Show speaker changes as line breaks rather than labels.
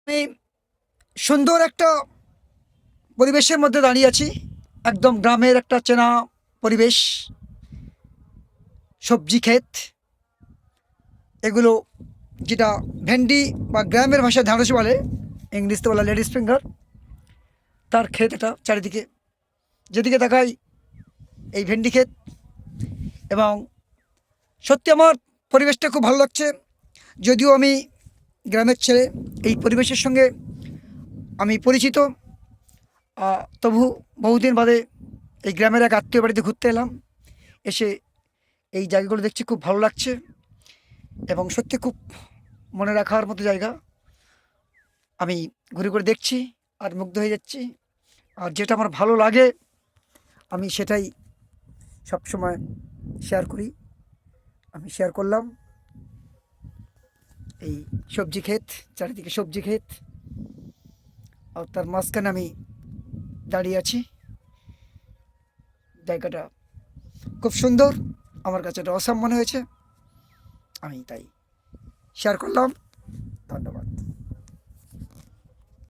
আমি সুন্দর একটা পরিবেশের মধ্যে দাঁড়িয়ে আছি। একদম গ্রামের একটা চেনা পরিবেশ, সবজি ক্ষেত এগুলো, যেটা ভেন্ডি বা গ্রামের ভাষায় ঢ্যাঁড়স বলে, ইংলিশতে বলে লেডিস ফিঙ্গার। তার ক্ষেত এটা চারিদিকে, যেদিকে তাকাই এই ভেন্ডি ক্ষেত। এবং সত্যি আমার পরিবেশটা খুব ভালো লাগছে। যদিও আমি গ্রামের ছেলে, এই পরিবেশের সঙ্গে আমি পরিচিত। তবু বহুদিন বাদে এই গ্রামের এক আত্মীয় বাড়িতে ঘুরতে এলাম। এসে এই জায়গাগুলো দেখছি, খুব ভালো লাগছে এবং সত্যি খুব মনে রাখার মতো জায়গা। আমি ঘুরে ঘুরে দেখছি আর মুগ্ধ হয়ে যাচ্ছি। আর যেটা আমার ভালো লাগে আমি সেটাই সবসময় শেয়ার করি। আমি শেয়ার করলাম এই সবজি ক্ষেত, চারিদিকে সবজি ক্ষেত, আর তার মাঝখানে আমি দাঁড়িয়ে আছি। জায়গাটা খুব সুন্দর, আমার কাছে এটা অসাম মনে হয়েছে। আমি তাই শেয়ার করলাম। ধন্যবাদ।